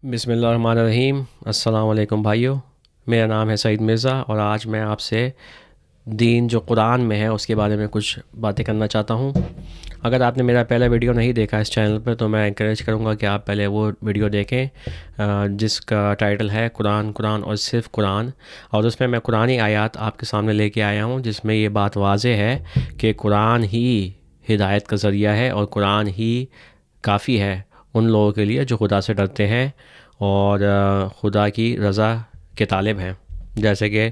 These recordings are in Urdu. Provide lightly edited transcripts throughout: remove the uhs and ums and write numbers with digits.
بسم اللہ الرحمن الرحیم۔ السلام علیکم بھائیو، میرا نام ہے سعید مرزا اور آج میں آپ سے دین جو قرآن میں ہے اس کے بارے میں کچھ باتیں کرنا چاہتا ہوں۔ اگر آپ نے میرا پہلا ویڈیو نہیں دیکھا اس چینل پہ تو میں انکریج کروں گا کہ آپ پہلے وہ ویڈیو دیکھیں جس کا ٹائٹل ہے قرآن قرآن اور صرف قرآن، اور اس میں قرآنی آیات آپ کے سامنے لے کے آیا ہوں جس میں یہ بات واضح ہے کہ قرآن ہی ہدایت کا ذریعہ ہے اور قرآن ہی کافی ہے ان لوگوں کے لیے جو خدا سے ڈرتے ہیں اور خدا کی رضا کے طالب ہیں۔ جیسے کہ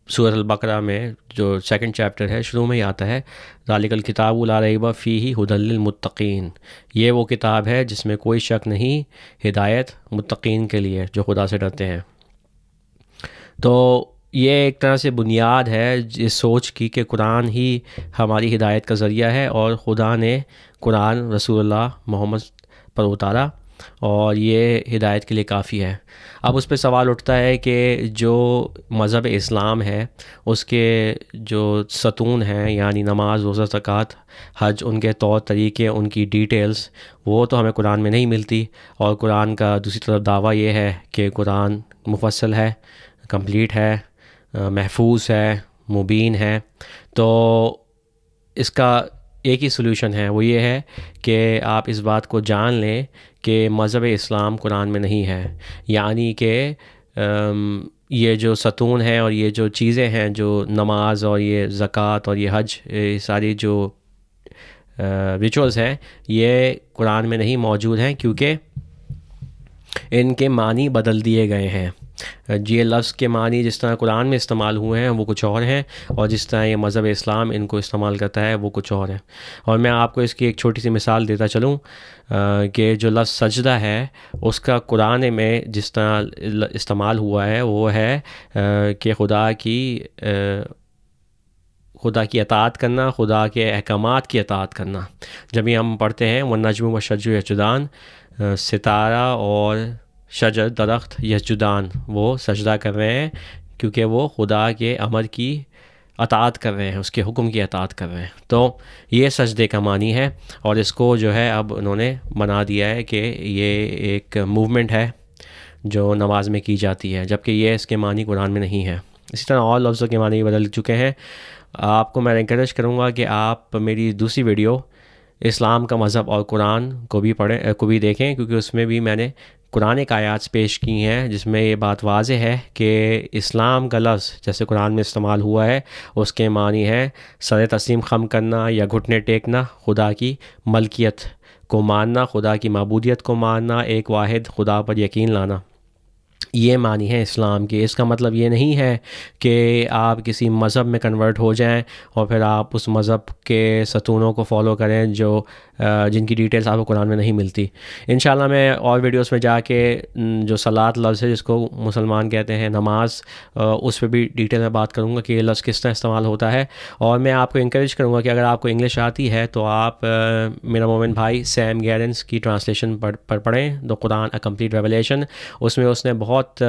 سورۃ البقرہ میں جو سیکنڈ چیپٹر ہے شروع میں ہی آتا ہے ذالک الکتاب لا ریب فیہ ھدی للمتقین، یہ وہ کتاب ہے جس میں کوئی شک نہیں، ہدایت متقین کے لیے جو خدا سے ڈرتے ہیں۔ تو یہ ایک طرح سے بنیاد ہے اس سوچ کی کہ قرآن ہی ہماری ہدایت کا ذریعہ ہے اور خدا نے قرآن رسول اللہ محمد پر اتارا اور یہ ہدایت کے لیے کافی ہے۔ اب اس پہ سوال اٹھتا ہے کہ جو مذہب اسلام ہے اس کے جو ستون ہیں یعنی نماز، روزہ، زکوٰۃ، حج، ان کے طور طریقے، ان کی ڈیٹیلز وہ تو ہمیں قرآن میں نہیں ملتی، اور قرآن کا دوسری طرف دعویٰ یہ ہے کہ قرآن مفصل ہے، کمپلیٹ ہے، محفوظ ہے، مبین ہے۔ تو اس کا ایک ہی سلوشن ہے، وہ یہ ہے کہ آپ اس بات کو جان لیں کہ مذہب اسلام قرآن میں نہیں ہے، یعنی کہ یہ جو ستون ہیں اور یہ جو چیزیں ہیں جو نماز اور یہ زکوٰۃ اور یہ حج، یہ ساری جو ریچولز ہیں یہ قرآن میں نہیں موجود ہیں کیونکہ ان کے معنی بدل دیے گئے ہیں۔ یہ لفظ کے معنی جس طرح قرآن میں استعمال ہوئے ہیں وہ کچھ اور ہیں، اور جس طرح یہ مذہب اسلام ان کو استعمال کرتا ہے وہ کچھ اور ہے۔ اور میں آپ کو اس کی ایک چھوٹی سی مثال دیتا چلوں کہ جو لفظ سجدہ ہے اس کا قرآن میں جس طرح استعمال ہوا ہے وہ ہے کہ خدا کی اطاعت کرنا، خدا کے احکامات کی اطاعت کرنا۔ جب ہی ہم پڑھتے ہیں والنجم والشجر یسجدان، ستارہ اور شجر درخت یسجدان، وہ سجدہ کر رہے ہیں کیونکہ وہ خدا کے امر کی اطاعت کر رہے ہیں، اس کے حکم کی اطاعت کر رہے ہیں۔ تو یہ سجدے کا معنی ہے، اور اس کو جو ہے اب انہوں نے بنا دیا ہے کہ یہ ایک موومنٹ ہے جو نماز میں کی جاتی ہے، جبکہ یہ اس کے معنی قرآن میں نہیں ہے۔ اسی طرح اور لفظوں کے معنی بدل چکے ہیں۔ آپ کو میں انکریج کروں گا کہ آپ میری دوسری ویڈیو اسلام کا مذہب اور قرآن کو بھی دیکھیں، کیونکہ اس میں بھی میں نے قرآن کے آیات پیش کی ہیں جس میں یہ بات واضح ہے کہ اسلام کا لفظ جیسے قرآن میں استعمال ہوا ہے اس کے معنی ہے سر تسلیم خم کرنا یا گھٹنے ٹیکنا، خدا کی ملکیت کو ماننا، خدا کی معبودیت کو ماننا، ایک واحد خدا پر یقین لانا، یہ معنی ہے اسلام کی۔ اس کا مطلب یہ نہیں ہے کہ آپ کسی مذہب میں کنورٹ ہو جائیں اور پھر آپ اس مذہب کے ستونوں کو فالو کریں جن کی ڈیٹیلز آپ کو قرآن میں نہیں ملتی۔ انشاءاللہ میں اور ویڈیوز میں جا کے جو صلاۃ لفظ ہے جس کو مسلمان کہتے ہیں نماز، اس پہ بھی ڈیٹیل میں بات کروں گا کہ یہ لفظ کس طرح استعمال ہوتا ہے۔ اور میں آپ کو انکریج کروں گا کہ اگر آپ کو انگلش آتی ہے تو آپ میرا مومن بھائی سیم گیرنس کی ٹرانسلیشن پڑھیں، دا قرآن اے کمپلیٹ ریویلیشن۔ اس میں اس نے بہت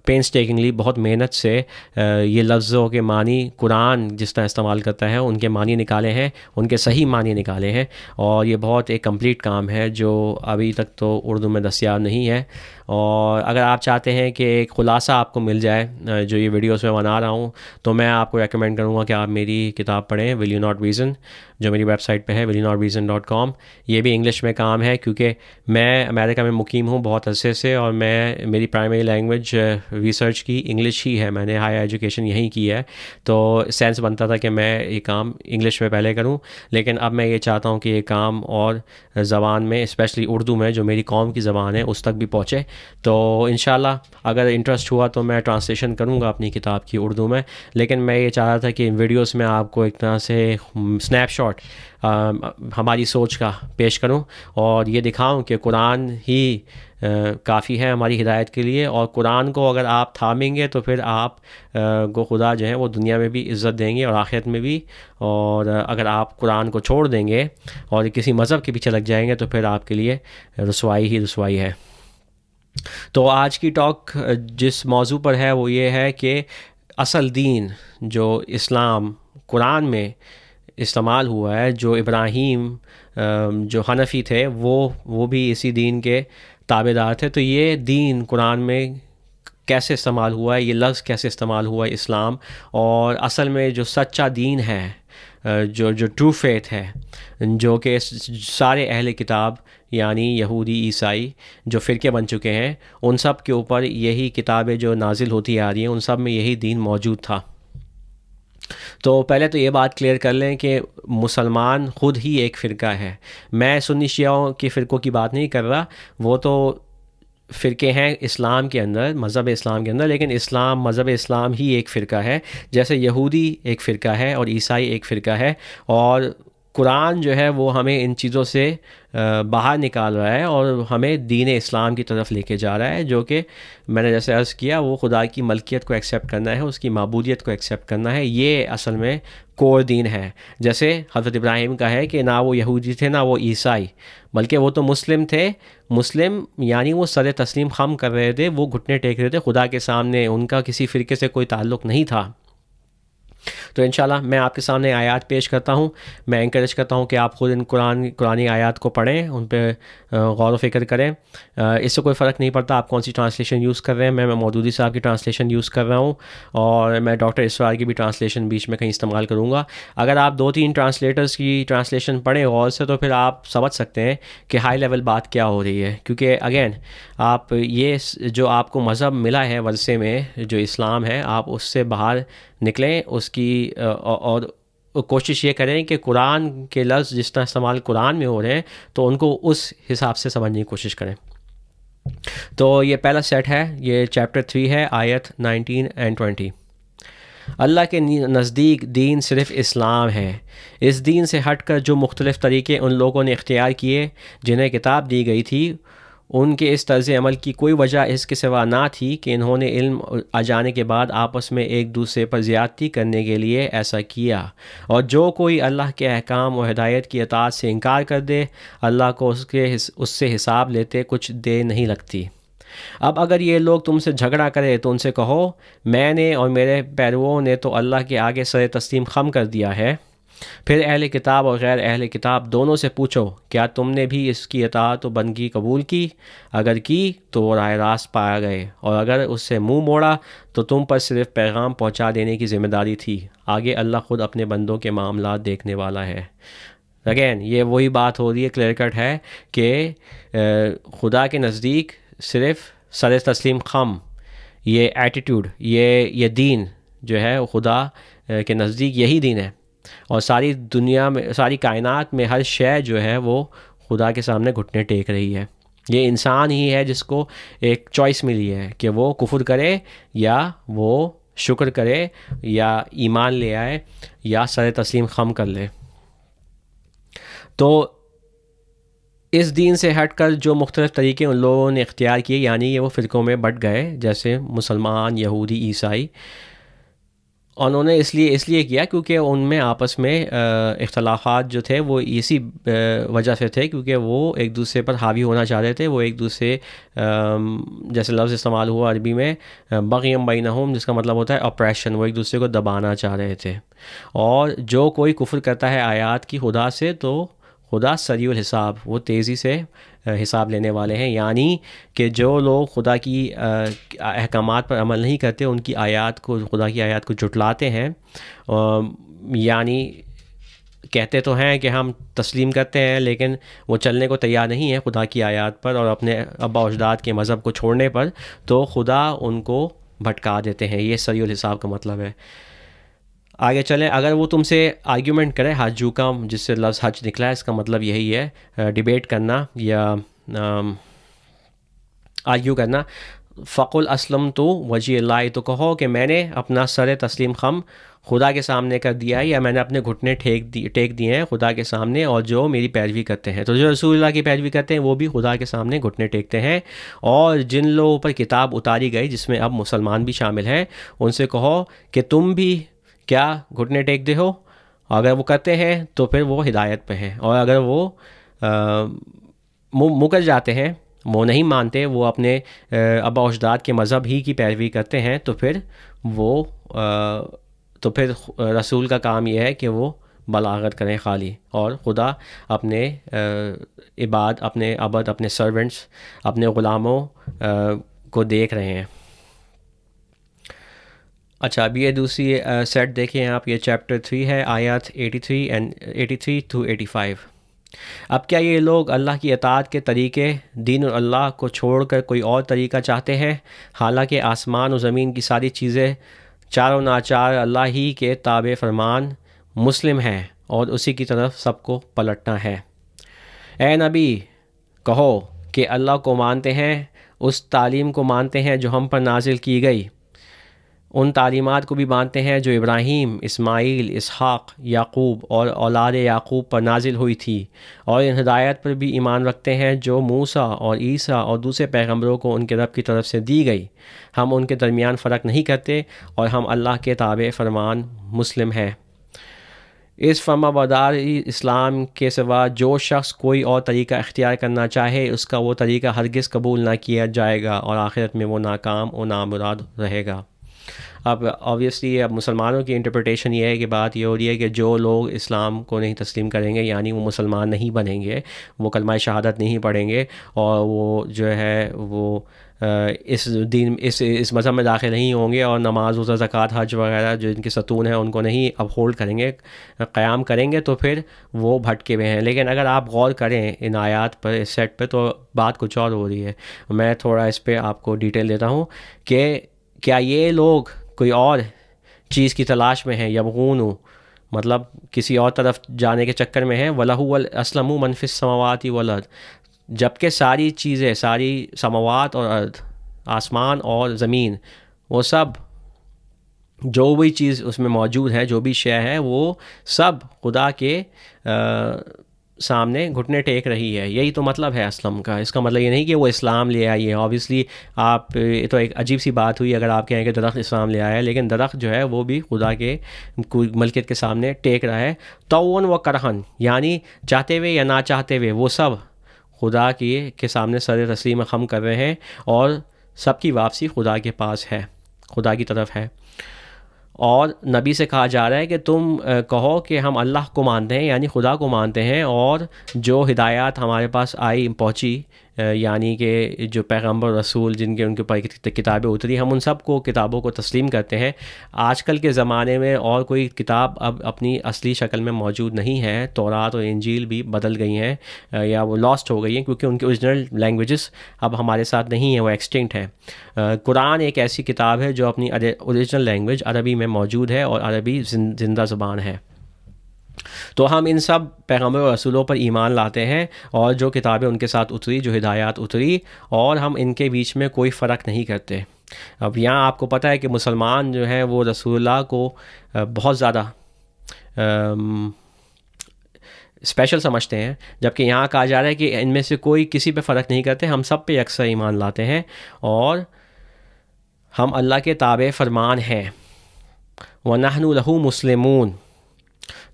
پینس ٹیکنگلی، بہت محنت سے یہ لفظوں کے معنی قرآن جس طرح استعمال کرتا ہے ان کے معنی نکالے ہیں، ان کے صحیح معنی نکالے ہیں، اور یہ بہت ایک کمپلیٹ کام ہے جو ابھی تک تو اردو میں دستیاب نہیں ہے۔ اور اگر آپ چاہتے ہیں کہ ایک خلاصہ آپ کو مل جائے جو یہ ویڈیوز میں بنا رہا ہوں تو میں آپ کو ریکمینڈ کروں گا کہ آپ میری کتاب پڑھیں ول یو ناٹ ریزن، جو میری ویب سائٹ پہ ہے willyounotreason.com۔ یہ بھی انگلش میں کام ہے کیونکہ میں امریکہ میں مقیم ہوں بہت عرصے سے، اور میری پرائمری لینگویج ریسرچ کی انگلش ہی ہے، میں نے ہائی ایجوکیشن یہیں کی ہے، تو سینس بنتا تھا کہ میں یہ کام انگلش میں پہلے کروں، لیکن اب میں یہ چاہتا ہوں کہ یہ کام اور زبان میں اسپیشلی اردو میں جو میری قوم کی زبان ہے اس تک بھی پہنچے۔ تو انشاءاللہ اگر انٹرسٹ ہوا تو میں ٹرانسلیشن کروں گا اپنی کتاب کی اردو میں، لیکن میں یہ چاہ رہا تھا کہ ان ویڈیوز میں آپ کو ایک طرح سے اسنیپ شاٹ ہماری سوچ کا پیش کروں اور یہ دکھاؤں کہ قرآن ہی کافی ہے ہماری ہدایت کے لیے، اور قرآن کو اگر آپ تھامیں گے تو پھر آپ کو خدا جو ہے وہ دنیا میں بھی عزت دیں گے اور آخرت میں بھی، اور اگر آپ قرآن کو چھوڑ دیں گے اور کسی مذہب کے پیچھے لگ جائیں گے تو پھر آپ کے لیے رسوائی ہی رسوائی ہے۔ تو آج کی ٹاک جس موضوع پر ہے وہ یہ ہے کہ اصل دین جو اسلام قرآن میں استعمال ہوا ہے، جو ابراہیم جو حنفی تھے وہ بھی اسی دین کے تابع دار تھے، تو یہ دین قرآن میں کیسے استعمال ہوا ہے، یہ لفظ کیسے استعمال ہوا ہے اسلام، اور اصل میں جو سچا دین ہے، جو ٹرو فیتھ ہے، جو کہ سارے اہل کتاب یعنی یہودی عیسائی جو فرقے بن چکے ہیں، ان سب کے اوپر یہی کتابیں جو نازل ہوتی آ رہی ہیں، ان سب میں یہی دین موجود تھا۔ تو پہلے تو یہ بات کلیئر کر لیں کہ مسلمان خود ہی ایک فرقہ ہے۔ میں سنی شیعوں کی فرقوں کی بات نہیں کر رہا، وہ تو فرقے ہیں اسلام کے اندر، مذہب اسلام کے اندر، لیکن مذہب اسلام ہی ایک فرقہ ہے، جیسے یہودی ایک فرقہ ہے اور عیسائی ایک فرقہ ہے، اور قرآن جو ہے وہ ہمیں ان چیزوں سے باہر نکال رہا ہے اور ہمیں دین اسلام کی طرف لے کے جا رہا ہے، جو کہ میں نے جیسے عرض کیا، وہ خدا کی ملکیت کو ایکسیپٹ کرنا ہے، اس کی معبودیت کو ایکسیپٹ کرنا ہے۔ یہ اصل میں کور دین ہے، جیسے حضرت ابراہیم کا ہے کہ نہ وہ یہودی تھے نہ وہ عیسائی، بلکہ وہ تو مسلم تھے۔ مسلم یعنی وہ سر تسلیم خم کر رہے تھے، وہ گھٹنے ٹیک رہے تھے خدا کے سامنے، ان کا کسی فرقے سے کوئی تعلق نہیں تھا۔ تو انشاءاللہ میں آپ کے سامنے آیات پیش کرتا ہوں۔ میں انکریج کرتا ہوں کہ آپ خود ان قرآنی آیات کو پڑھیں، ان پہ غور و فکر کریں۔ اس سے کوئی فرق نہیں پڑتا آپ کون سی ٹرانسلیشن یوز کر رہے ہیں۔ میں مودودی صاحب کی ٹرانسلیشن یوز کر رہا ہوں، اور میں ڈاکٹر اسرار کی بھی ٹرانسلیشن بیچ میں کہیں استعمال کروں گا۔ اگر آپ 2-3 ٹرانسلیٹرز کی ٹرانسلیشن پڑھیں غور سے، تو پھر آپ سمجھ سکتے ہیں کہ ہائی لیول بات کیا ہو رہی ہے، کیونکہ اگین آپ یہ جو آپ کو مذہب ملا ہے ورثے میں، جو اسلام ہے، آپ اس سے باہر نکلیں، اس کی اور کوشش یہ کریں کہ قرآن کے لفظ جس طرح استعمال قرآن میں ہو رہے ہیں تو ان کو اس حساب سے سمجھنے کی کوشش کریں۔ تو یہ پہلا سیٹ ہے، یہ چیپٹر 3 ہے، آیت 19 and 20۔ اللہ کے نزدیک دین صرف اسلام ہے۔ اس دین سے ہٹ کر جو مختلف طریقے ان لوگوں نے اختیار کیے جنہیں کتاب دی گئی تھی، ان کے اس طرز عمل کی کوئی وجہ اس کے سوا نہ تھی کہ انہوں نے علم آ جانے کے بعد آپس میں ایک دوسرے پر زیادتی کرنے کے لیے ایسا کیا، اور جو کوئی اللہ کے احکام و ہدایت کی اطاعت سے انکار کر دے، اللہ کو اس سے حساب لیتے کچھ دیر نہیں لگتی۔ اب اگر یہ لوگ تم سے جھگڑا کرے تو ان سے کہو، میں نے اور میرے پیرووں نے تو اللہ کے آگے سر تسلیم خم کر دیا ہے۔ پھر اہل کتاب اور غیر اہل کتاب دونوں سے پوچھو، کیا تم نے بھی اس کی اطاعت و بندگی قبول کی؟ اگر کی تو وہ راہ راست پایا گئے، اور اگر اس سے منہ موڑا تو تم پر صرف پیغام پہنچا دینے کی ذمہ داری تھی۔ آگے اللہ خود اپنے بندوں کے معاملات دیکھنے والا ہے۔ اگین یہ وہی بات ہو رہی ہے، کلیئر کٹ ہے کہ خدا کے نزدیک صرف سر تسلیم خم، یہ ایٹیٹیوڈ، یہ دین جو ہے خدا کے نزدیک یہی دین ہے، اور ساری دنیا میں، ساری کائنات میں ہر شے جو ہے وہ خدا کے سامنے گھٹنے ٹیک رہی ہے۔ یہ انسان ہی ہے جس کو ایک چوائس ملی ہے کہ وہ کفر کرے یا وہ شکر کرے، یا ایمان لے آئے یا سر تسلیم خم کر لے۔ تو اس دین سے ہٹ کر جو مختلف طریقے ان لوگوں نے اختیار کیے، یعنی یہ وہ فرقوں میں بٹ گئے، جیسے مسلمان، یہودی، عیسائی، اور انہوں نے اس لیے کیا کیونکہ ان میں آپس میں اختلافات جو تھے وہ اسی وجہ سے تھے، کیونکہ وہ ایک دوسرے پر حاوی ہونا چاہ رہے تھے، وہ ایک دوسرے جیسے لفظ استعمال ہوا عربی میں بغیم بینہم، جس کا مطلب ہوتا ہے اپریشن، وہ ایک دوسرے کو دبانا چاہ رہے تھے۔ اور جو کوئی کفر کرتا ہے آیات کی خدا سے، تو خدا سریع الحساب، وہ تیزی سے حساب لینے والے ہیں، یعنی کہ جو لوگ خدا کی احکامات پر عمل نہیں کرتے، ان کی آیات کو، خدا کی آیات کو جھٹلاتے ہیں، یعنی کہتے تو ہیں کہ ہم تسلیم کرتے ہیں، لیکن وہ چلنے کو تیار نہیں ہے خدا کی آیات پر اور اپنے آبا و اجداد کے مذہب کو چھوڑنے پر، تو خدا ان کو بھٹکا دیتے ہیں۔ یہ سریع الحساب کا مطلب ہے۔ آگے چلیں، اگر وہ تم سے آرگیومنٹ کرے، حجو کا جس سے لفظ حج نکلا ہے، اس کا مطلب یہی ہے ڈیبیٹ کرنا یا آرگیو کرنا۔ فقل اسلم تو وجہ اللہ، تو کہو کہ میں نے اپنا سر تسلیم خم خدا کے سامنے کر دیا ہے، یا میں نے اپنے گھٹنے ٹیک دیے ہیں خدا کے سامنے، اور جو میری پیروی کرتے ہیں، تو جو رسول اللہ کی پیروی کرتے ہیں وہ بھی خدا کے سامنے گھٹنے ٹیکتے ہیں۔ اور جن لوگوں پر کتاب اتاری گئی، جس میں اب مسلمان بھی شامل ہیں، ان سے کہو کہ تم بھی کیا گھٹنے ٹیک دے ہو؟ اگر وہ کرتے ہیں تو پھر وہ ہدایت پہ ہیں، اور اگر وہ مکر جاتے ہیں، وہ نہیں مانتے، وہ اپنے آبا و اجداد کے مذہب ہی کی پیروی کرتے ہیں، تو پھر رسول کا کام یہ ہے کہ وہ بلاغت کریں خالی، اور خدا اپنے اپنے عبد، اپنے سرونٹس، اپنے غلاموں کو دیکھ رہے ہیں۔ اچھا، ابھی یہ دوسری سیٹ دیکھیں آپ، یہ چیپٹر 3 ہے، آیات 83 to 85۔ اب کیا یہ لوگ اللہ کی اطاعت کے طریقے دین اللہ کو چھوڑ کر کوئی اور طریقہ چاہتے ہیں، حالانکہ آسمان و زمین کی ساری چیزیں چاروں ناچار اللہ ہی کے تابع فرمان مسلم ہیں اور اسی کی طرف سب کو پلٹنا ہے۔ اے نبی کہو کہ اللہ کو مانتے ہیں، اس تعلیم کو مانتے ہیں جو ہم پر نازل کی گئی، ان تعلیمات کو بھی مانتے ہیں جو ابراہیم، اسماعیل، اسحاق، یعقوب اور اولاد یعقوب پر نازل ہوئی تھی، اور ان ہدایت پر بھی ایمان رکھتے ہیں جو موسیٰ اور عیسیٰ اور دوسرے پیغمبروں کو ان کے رب کی طرف سے دی گئی۔ ہم ان کے درمیان فرق نہیں کرتے اور ہم اللہ کے تابع فرمان مسلم ہیں۔ اس فرمانبردار اسلام کے سوا جو شخص کوئی اور طریقہ اختیار کرنا چاہے، اس کا وہ طریقہ ہرگز قبول نہ کیا جائے گا اور آخرت میں وہ ناکام و نامراد رہے گا۔ اب آبویسلی اب مسلمانوں کی انٹرپریٹیشن یہ ہے کہ بات یہ ہو رہی ہے کہ جو لوگ اسلام کو نہیں تسلیم کریں گے، یعنی وہ مسلمان نہیں بنیں گے، وہ کلمہ شہادت نہیں پڑھیں گے، اور وہ جو ہے وہ اس مذہب میں داخل نہیں ہوں گے، اور نماز، روزہ، زکوٰۃ، حج وغیرہ جو ان کے ستون ہیں ان کو نہیں اپ ہولڈ کریں گے، قیام کریں گے، تو پھر وہ بھٹکے ہوئے ہیں۔ لیکن اگر آپ غور کریں ان آیات پر، اس سیٹ پہ، تو بات کچھ اور ہو رہی ہے۔ میں تھوڑا اس پہ آپ کو ڈیٹیل دیتا ہوں کہ کیا یہ لوگ کوئی اور چیز کی تلاش میں ہیں، یبغون، مطلب کسی اور طرف جانے کے چکر میں ہیں، وَلَهُ الْأَسْلَمُ مَنْ فِي السَّمَاوَاتِ وَالْأَرْضِ، جبکہ ساری چیزیں، ساری سماوات اور ارض، آسمان اور زمین، وہ سب جو بھی چیز اس میں موجود ہے، جو بھی شے ہے، وہ سب خدا کے سامنے گھٹنے ٹیک رہی ہے۔ یہی تو مطلب ہے اسلم کا۔ اس کا مطلب یہ نہیں کہ وہ اسلام لے آئی ہے، آبویسلی آپ تو ایک عجیب سی بات ہوئی اگر آپ کہیں کہ درخت اسلام لے آیا ہے، لیکن درخت جو ہے وہ بھی خدا کے ملکیت کے سامنے ٹیک رہا ہے۔ طوعاً و کرہاً، یعنی چاہتے ہوئے یا نہ چاہتے ہوئے، وہ سب خدا کے سامنے سر تسلیم خم کر رہے ہیں، اور سب کی واپسی خدا کے پاس ہے، خدا کی طرف ہے۔ اور نبی سے کہا جا رہا ہے کہ تم کہو کہ ہم اللہ کو مانتے ہیں، یعنی خدا کو مانتے ہیں، اور جو ہدایات ہمارے پاس آئی، پہنچی، یعنی کہ جو پیغمبر رسول جن کے ان کے اوپر کتابیں اتری، ہم ان سب کو کتابوں کو تسلیم کرتے ہیں۔ آج کل کے زمانے میں اور کوئی کتاب اب اپنی اصلی شکل میں موجود نہیں ہے، تورات اور انجیل بھی بدل گئی ہیں یا وہ لاسٹ ہو گئی ہیں، کیونکہ ان کے اوریجنل لینگویجز اب ہمارے ساتھ نہیں ہیں، وہ ایکسٹنکٹ ہیں۔ قرآن ایک ایسی کتاب ہے جو اپنی اوریجنل لینگویج عربی میں موجود ہے، اور عربی زندہ زبان ہے۔ تو ہم ان سب پیغمبر و رسولوں پر ایمان لاتے ہیں، اور جو کتابیں ان کے ساتھ اتری، جو ہدایات اتری، اور ہم ان کے بیچ میں کوئی فرق نہیں کرتے۔ اب یہاں آپ کو پتہ ہے کہ مسلمان جو ہیں وہ رسول اللہ کو بہت زیادہ اسپیشل سمجھتے ہیں، جبکہ یہاں کہا جا رہا ہے کہ ان میں سے کوئی کسی پہ فرق نہیں کرتے، ہم سب پہ یکساں ایمان لاتے ہیں، اور ہم اللہ کے تابع فرمان ہیں۔ وَنَحْنُ لَهُ مُسْلِمُونَ،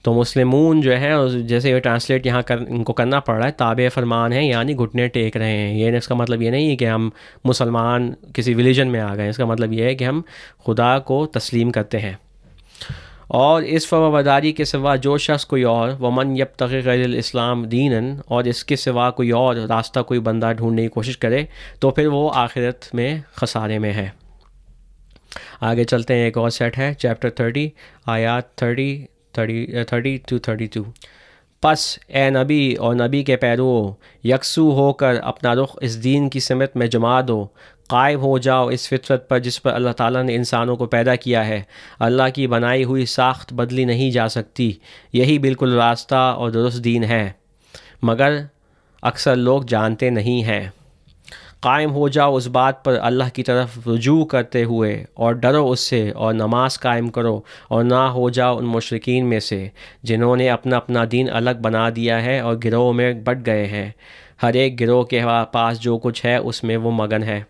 تو مسلمون جو ہے، جیسے یہ ٹرانسلیٹ یہاں ان کو کرنا پڑ رہا ہے، تابع فرمان ہیں، یعنی گھٹنے ٹیک رہے ہیں۔ یہ اس کا مطلب یہ نہیں ہے کہ ہم مسلمان کسی ریلیجن میں آ گئے، اس کا مطلب یہ ہے کہ ہم خدا کو تسلیم کرتے ہیں۔ اور اس فرمانبرداری کے سوا جو شخص کوئی اور، ومن یبتغی غیر الاسلام دیناً، اور اس کے سوا کوئی اور راستہ کوئی بندہ ڈھونڈنے کی کوشش کرے، تو پھر وہ آخرت میں خسارے میں ہے۔ آگے چلتے ہیں، ایک اور سیٹ ہے، چیپٹر 30، آیات 30 to 32۔ پس اے نبی اور نبی کے پیروؤں، یکسو ہو کر اپنا رخ اس دین کی سمت میں جما دو، قائم ہو جاؤ اس فطرت پر جس پر اللہ تعالیٰ نے انسانوں کو پیدا کیا ہے۔ اللہ کی بنائی ہوئی ساخت بدلی نہیں جا سکتی، یہی بالکل راستہ اور درست دین ہے، مگر اکثر لوگ جانتے نہیں ہیں۔ قائم ہو جاؤ اس بات پر اللہ کی طرف رجوع کرتے ہوئے، اور ڈرو اس سے، اور نماز قائم کرو، اور نہ ہو جاؤ ان مشرکین میں سے جنہوں نے اپنا دین الگ بنا دیا ہے اور گروہ میں بٹ گئے ہیں۔ ہر ایک گروہ کے پاس جو کچھ ہے اس میں وہ مگن ہے۔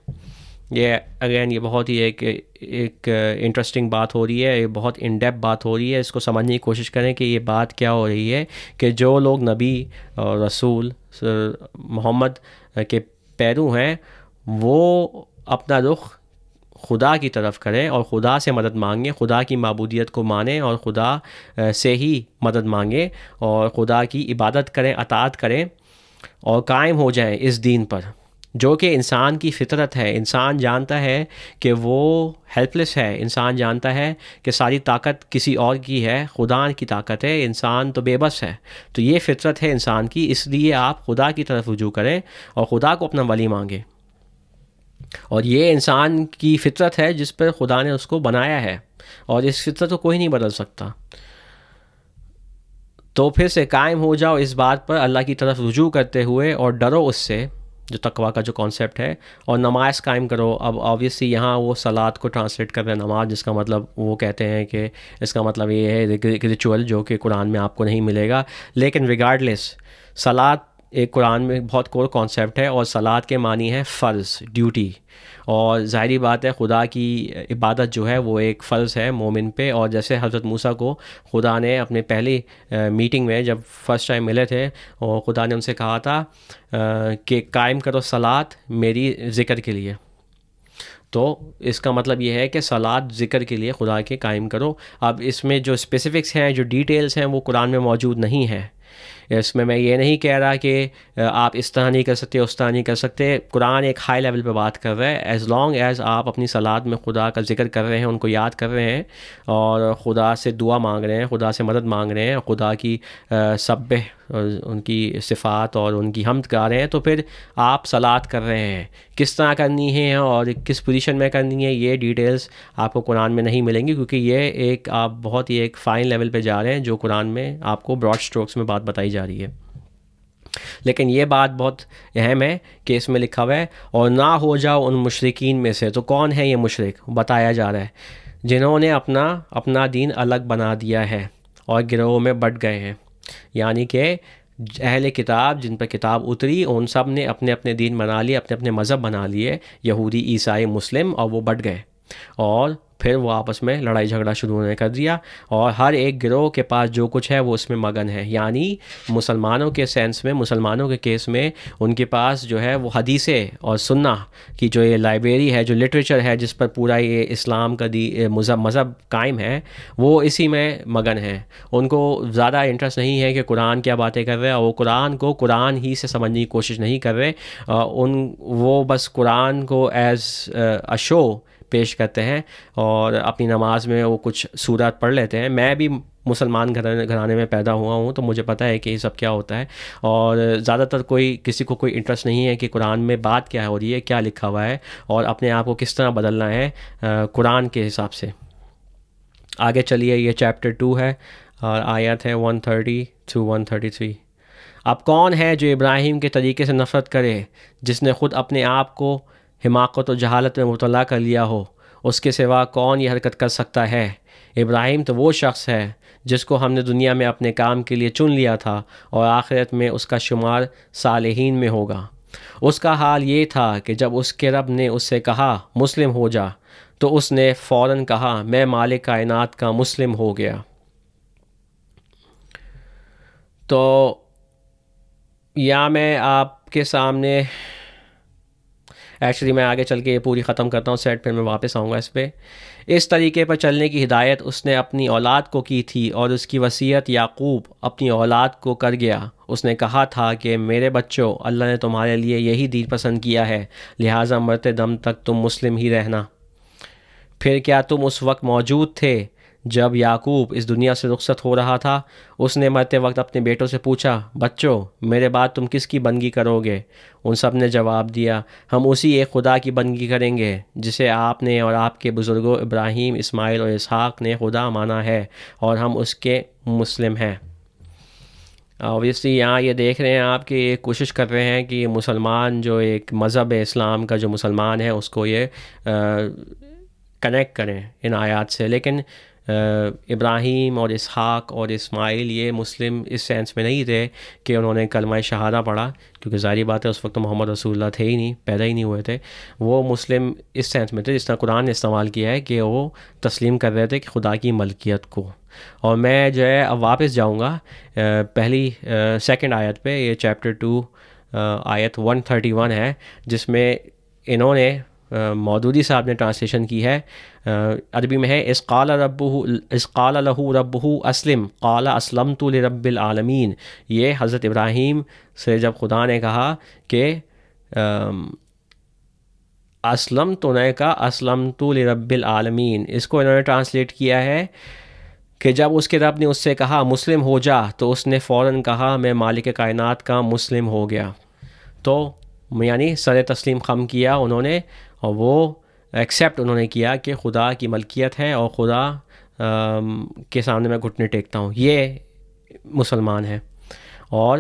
یہ بہت ہی ایک انٹرسٹنگ بات ہو رہی ہے، یہ بہت ان ڈیپ بات ہو رہی ہے۔ اس کو سمجھنے کی کوشش کریں کہ یہ بات کیا ہو رہی ہے، کہ جو لوگ نبی اور رسول محمد کے پیرو ہیں، وہ اپنا رخ خدا کی طرف کریں اور خدا سے مدد مانگیں، خدا کی معبودیت کو مانیں اور خدا سے ہی مدد مانگیں اور خدا کی عبادت کریں، اطاعت کریں اور قائم ہو جائیں اس دین پر، جو کہ انسان کی فطرت ہے۔ انسان جانتا ہے کہ وہ ہیلپ لیس ہے، انسان جانتا ہے کہ ساری طاقت کسی اور کی ہے، خدا کی طاقت ہے، انسان تو بے بس ہے۔ تو یہ فطرت ہے انسان کی، اس لیے آپ خدا کی طرف رجوع کریں اور خدا کو اپنا ولی مانگیں، اور یہ انسان کی فطرت ہے جس پر خدا نے اس کو بنایا ہے، اور اس فطرت کو کوئی نہیں بدل سکتا۔ تو پھر سے قائم ہو جاؤ اس بات پر، اللہ کی طرف رجوع کرتے ہوئے، اور ڈرو اس سے، جو تقویٰ کا جو کانسیپٹ ہے، اور نماز قائم کرو۔ اب آبویسلی یہاں وہ صلاۃ کو ٹرانسلیٹ کر رہے ہیں نماز، جس کا مطلب وہ کہتے ہیں کہ اس کا مطلب یہ ہے ریچول، جو کہ قرآن میں آپ کو نہیں ملے گا، لیکن ریگارڈلیس صلاۃ ایک قرآن میں بہت کور کانسیپٹ ہے، اور صلاۃ کے معنی ہے فرض، ڈیوٹی، اور ظاہری بات ہے خدا کی عبادت جو ہے وہ ایک فرض ہے مومن پہ۔ اور جیسے حضرت موسیٰ کو خدا نے اپنے پہلی میٹنگ میں جب فرسٹ ٹائم ملے تھے، اور خدا نے ان سے کہا تھا کہ قائم کرو صلاۃ میری ذکر کے لیے، تو اس کا مطلب یہ ہے کہ صلاۃ ذکر کے لیے خدا کے قائم کرو۔ اب اس میں جو اسپیسیفکس ہیں، جو ڈیٹیلز ہیں، وہ قرآن میں موجود نہیں ہیں۔ اس میں یہ نہیں کہہ رہا کہ آپ اس طرح نہیں کر سکتے، اس طرح نہیں کر سکتے۔ قرآن ایک ہائی لیول پہ بات کر رہا ہے، ایز لانگ ایز آپ اپنی صلاۃ میں خدا کا ذکر کر رہے ہیں، ان کو یاد کر رہے ہیں، اور خدا سے دعا مانگ رہے ہیں، خدا سے مدد مانگ رہے ہیں، خدا کی سبح، ان کی صفات اور ان کی حمد گا رہے ہیں، تو پھر آپ صلاۃ کر رہے ہیں۔ کس طرح کرنی ہے اور کس پوزیشن میں کرنی ہے، یہ ڈیٹیلز آپ کو قرآن میں نہیں ملیں گی، کیونکہ یہ ایک آپ بہت ہی ایک فائن لیول پہ جا رہے ہیں، جو قرآن میں آپ کو براڈ سٹروکس میں بات بتائی جا رہی ہے۔ لیکن یہ بات بہت اہم ہے کہ اس میں لکھا ہوا ہے اور نہ ہو جاؤ ان مشرکین میں سے۔ تو کون ہے یہ مشرک؟ بتایا جا رہا ہے جنہوں نے اپنا دین الگ بنا دیا ہے اور گروہوں میں بٹ گئے ہیں، یعنی کہ اہل کتاب جن پر کتاب اتری ان سب نے اپنے اپنے دین بنا لیے، اپنے اپنے مذہب بنا لیے، یہودی، عیسائی، مسلم، اور وہ بٹ گئے، اور پھر وہ آپس میں لڑائی جھگڑا شروع ہونے کر دیا، اور ہر ایک گروہ کے پاس جو کچھ ہے وہ اس میں مگن ہے۔ یعنی مسلمانوں کے سینس میں، مسلمانوں کے کیس میں، ان کے پاس جو ہے وہ حدیثیں اور سنہ کی جو یہ لائبریری ہے، جو لٹریچر ہے جس پر پورا یہ اسلام کا مذہب قائم ہے، وہ اسی میں مگن ہے۔ ان کو زیادہ انٹرسٹ نہیں ہے کہ قرآن کیا باتیں کر رہے ہیں، اور وہ قرآن کو قرآن ہی سے سمجھنے کی کوشش نہیں کر رہے، وہ بس قرآن کو ایز اے شو پیش کرتے ہیں، اور اپنی نماز میں وہ کچھ سورات پڑھ لیتے ہیں۔ میں بھی مسلمان گھرانے میں پیدا ہوا ہوں، تو مجھے پتہ ہے کہ یہ سب کیا ہوتا ہے، اور زیادہ تر کسی کو کوئی انٹرسٹ نہیں ہے کہ قرآن میں بات کیا ہو رہی ہے، کیا لکھا ہوا ہے، اور اپنے آپ کو کس طرح بدلنا ہے قرآن کے حساب سے۔ آگے چلیے، یہ چیپٹر 2 ہے اور آیت ہے 130 to 133۔ اب کون ہے جو ابراہیم کے طریقے سے نفرت کرے، جس نے خود اپنے آپ کو حماقت و جہالت میں مبتلا کر لیا ہو؟ اس کے سوا کون یہ حرکت کر سکتا ہے؟ ابراہیم تو وہ شخص ہے جس کو ہم نے دنیا میں اپنے کام کے لیے چن لیا تھا، اور آخرت میں اس کا شمار صالحین میں ہوگا۔ اس کا حال یہ تھا کہ جب اس کے رب نے اس سے کہا مسلم ہو جا، تو اس نے فوراً کہا میں مالک کائنات کا مسلم ہو گیا۔ تو یا میں آپ کے سامنے ایکچولی میں آگے چل کے یہ پوری ختم کرتا ہوں سیٹ، پھر میں واپس آؤں گا اس پہ۔ اس طریقے پر چلنے کی ہدایت اس نے اپنی اولاد کو کی تھی، اور اس کی وصیت یعقوب اپنی اولاد کو کر گیا۔ اس نے کہا تھا کہ میرے بچوں، اللہ نے تمہارے لیے یہی دین پسند کیا ہے، لہٰذا مرتے دم تک تم مسلم ہی رہنا۔ پھر کیا تم اس وقت موجود تھے جب یعقوب اس دنیا سے رخصت ہو رہا تھا؟ اس نے مرتے وقت اپنے بیٹوں سے پوچھا، بچوں میرے بعد تم کس کی بندگی کرو گے؟ ان سب نے جواب دیا، ہم اسی ایک خدا کی بندگی کریں گے جسے آپ نے اور آپ کے بزرگوں ابراہیم، اسماعیل اور اسحاق نے خدا مانا ہے، اور ہم اس کے مسلم ہیں۔ اوبویسلی یہاں یہ دیکھ رہے ہیں آپ کہ یہ کوشش کر رہے ہیں کہ مسلمان جو ایک مذہب اسلام کا جو مسلمان ہے اس کو یہ کنیکٹ کریں ان آیات سے، لیکن ابراہیم اور اسحاق اور اسماعیل یہ مسلم اس سینس میں نہیں تھے کہ انہوں نے کلمہ شہادہ پڑھا، کیونکہ ظاہری بات ہے اس وقت محمد رسول اللہ تھے ہی نہیں، پیدا ہی نہیں ہوئے تھے۔ وہ مسلم اس سینس میں تھے جس طرح قرآن نے استعمال کیا ہے کہ وہ تسلیم کر رہے تھے کہ خدا کی ملکیت کو۔ اور میں جو ہے اب واپس جاؤں گا پہلی سیکنڈ آیت پہ، یہ چیپٹر 2 آیت 131 ہے، جس میں انہوں نے مودودی صاحب نے ٹرانسلیشن کی ہے، عربی میں ہے اس قال لہو ربہ اسلم قال اسلمت لرب العالمین. یہ حضرت ابراہیم سے جب خدا نے کہا کہ اسلم تو نے کہا اسلمت لرب العالمین، اس کو انہوں نے ٹرانسلیٹ کیا ہے کہ جب اس کے رب نے اس سے کہا مسلم ہو جا تو اس نے فوراً کہا میں مالک کائنات کا مسلم ہو گیا. تو یعنی سر تسلیم خم کیا انہوں نے، اور وہ ایکسیپٹ انہوں نے کیا کہ خدا کی ملکیت ہے اور خدا کے سامنے میں گھٹنے ٹیکتا ہوں. یہ مسلمان ہے. اور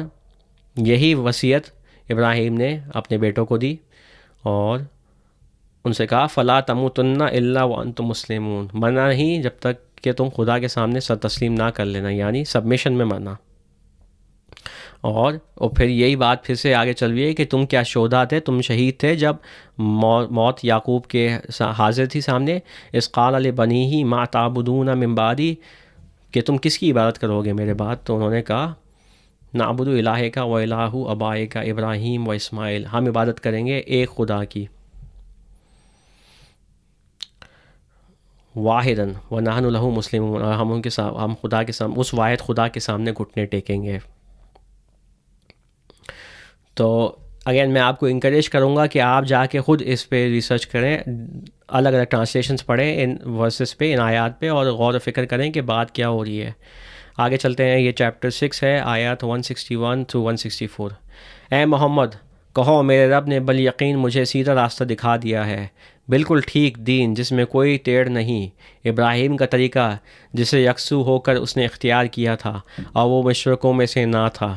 یہی وصیت ابراہیم نے اپنے بیٹوں کو دی اور ان سے کہا فلا تموتن الا وانتم مسلمون، مرنا نہیں جب تک کہ تم خدا کے سامنے سر تسلیم نہ کر لینا، یعنی سبمیشن میں مرنا. اور پھر یہی بات پھر سے آگے چل رہی ہے کہ تم کیا شہداء تھے، تم شہید تھے جب موت یعقوب کے حاضر تھی سامنے. اس قال لبنیہ ما تعبدون من بعدی، کہ تم کس کی عبادت کرو گے میرے بعد. تو انہوں نے کہا نعبد الہک و الہ آبائک ابراہیم و اسماعیل، ہم عبادت کریں گے ایک خدا کی، واحدن ونحن لہ مسلمون، اور ہم خدا کے سامنے اس واحد خدا کے سامنے گھٹنے ٹیکیں گے. تو اگین میں آپ کو انکریج کروں گا کہ آپ جا کے خود اس پہ ریسرچ کریں، الگ الگ ٹرانسلیشنز پڑھیں ان ورسز پہ، ان آیات پہ، اور غور و فکر کریں کہ بات کیا ہو رہی ہے. آگے چلتے ہیں. یہ چیپٹر 6 ہے، آیات 161 to 164. اے محمد کہو میرے رب نے بل یقین مجھے سیدھا راستہ دکھا دیا ہے، بالکل ٹھیک دین جس میں کوئی ٹیڑھ نہیں، ابراہیم کا طریقہ جسے یکسو ہو کر اس نے اختیار کیا تھا اور وہ مشرکوں میں سے نہ تھا.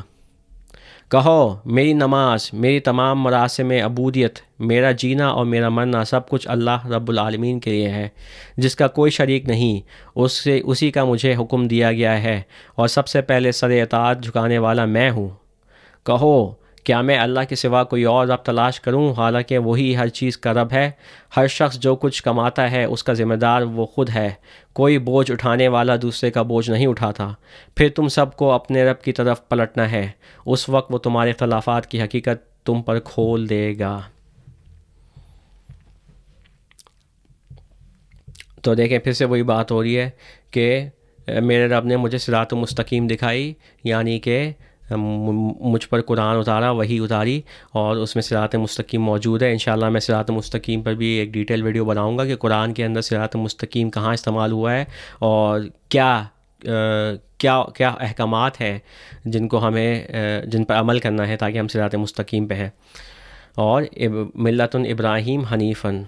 کہو میری نماز، میری تمام مراسم عبودیت، میرا جینا اور میرا مرنا سب کچھ اللہ رب العالمین کے لیے ہے جس کا کوئی شریک نہیں، اسی کا مجھے حکم دیا گیا ہے اور سب سے پہلے سر اطاعت جھکانے والا میں ہوں. کہو کیا میں اللہ کے سوا کوئی اور رب تلاش کروں حالانکہ وہی ہر چیز کا رب ہے. ہر شخص جو کچھ کماتا ہے اس کا ذمہ دار وہ خود ہے، کوئی بوجھ اٹھانے والا دوسرے کا بوجھ نہیں اٹھاتا. پھر تم سب کو اپنے رب کی طرف پلٹنا ہے، اس وقت وہ تمہارے اختلافات کی حقیقت تم پر کھول دے گا. تو دیکھیں پھر سے وہی بات ہو رہی ہے کہ میرے رب نے مجھے صراط مستقیم دکھائی، یعنی کہ مجھ پر قرآن اتارا، وہی اتاری، اور اس میں صراط مستقیم موجود ہے. انشاءاللہ میں صراط مستقیم پر بھی ایک ڈیٹیل ویڈیو بناؤں گا کہ قرآن کے اندر صراط مستقیم کہاں استعمال ہوا ہے اور کیا احکامات ہیں جن کو ہمیں جن پر عمل کرنا ہے تاکہ ہم صراط مستقیم پہ ہیں. اور ملت ابراہیم حنیفاً،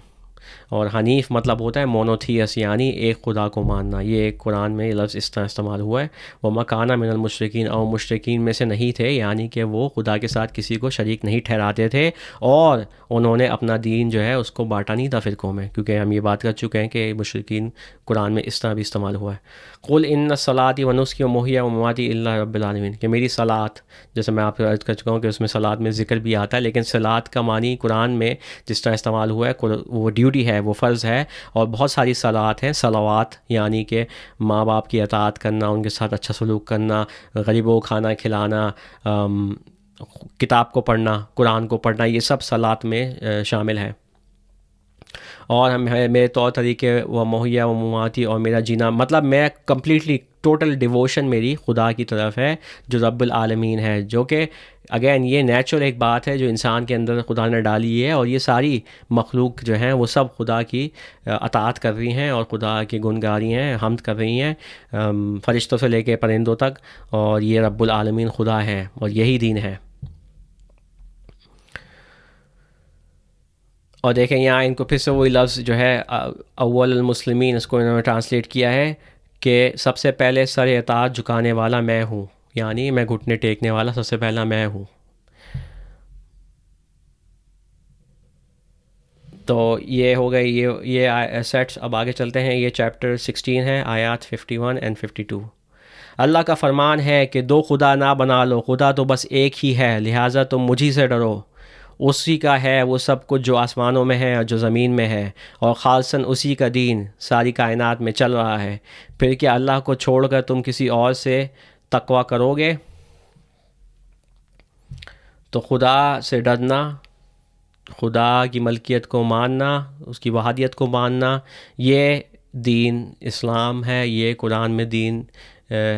اور حنیف مطلب ہوتا ہے مونوتھیس، یعنی ایک خدا کو ماننا. یہ ایک قرآن میں یہ لفظ اس طرح استعمال ہوا ہے. وہ مکانہ من المشرکین، اور مشرکین میں سے نہیں تھے، یعنی کہ وہ خدا کے ساتھ کسی کو شریک نہیں ٹھہراتے تھے اور انہوں نے اپنا دین جو ہے اس کو بانٹا نہیں تھا فرقوں میں، کیونکہ ہم یہ بات کر چکے ہیں کہ مشرکین قرآن میں اس طرح بھی استعمال ہوا ہے. قل ان صلاتی و نسکی و محیی و مماتی الا رب العالمین، کہ میری صلات، جیسے میں آپ کو عرض کر چکا ہوں کہ اس میں صلات میں ذکر بھی آتا ہے، لیکن صلات کا معنی قرآن میں جس طرح استعمال ہوا ہے وہ ڈیوٹی ہے، وہ فرض ہے. اور بہت ساری صلوات ہیں، صلوات یعنی کہ ماں باپ کی اطاعت کرنا، ان کے ساتھ اچھا سلوک کرنا، غریبوں کو کھانا کھلانا، کتاب کو پڑھنا، قرآن کو پڑھنا، یہ سب صلات میں شامل ہے. اور میرے طور طریقے و محییٰ و مماتی، اور میرا جینا مطلب میں کمپلیٹلی ٹوٹل ڈیووشن میری خدا کی طرف ہے جو رب العالمین ہے، جو کہ اگین یہ نیچرل ایک بات ہے جو انسان کے اندر خدا نے ڈالی ہے، اور یہ ساری مخلوق جو ہیں وہ سب خدا کی اطاعت کر رہی ہیں اور خدا کی گن گا رہی ہیں، حمد کر رہی ہیں، فرشتوں سے لے کے پرندوں تک. اور یہ رب العالمین خدا ہے اور یہی دین ہے. اور دیکھیں یہاں ان کو پھر سے وہی لفظ جو ہے اول المسلمین، اس کو انہوں نے ٹرانسلیٹ کیا ہے کہ سب سے پہلے سر اطاعت جھکانے والا میں ہوں، یعنی میں گھٹنے ٹیکنے والا سب سے پہلا میں ہوں. تو یہ ہو گئی یہ سیٹس. اب آگے چلتے ہیں. یہ چیپٹر 16 ہے، آیات 51 and 52. اللہ کا فرمان ہے کہ دو خدا نہ بنا لو، خدا تو بس ایک ہی ہے، لہٰذا تم مجھی سے ڈرو. اسی کا ہے وہ سب کچھ جو آسمانوں میں ہے اور جو زمین میں ہے، اور خالصاً اسی کا دین ساری کائنات میں چل رہا ہے. پھر کیا اللہ کو چھوڑ کر تم کسی اور سے تقویٰ کرو گے؟ تو خدا سے ڈرنا، خدا کی ملکیت کو ماننا، اس کی وحدانیت کو ماننا، یہ دین اسلام ہے، یہ قرآن میں دین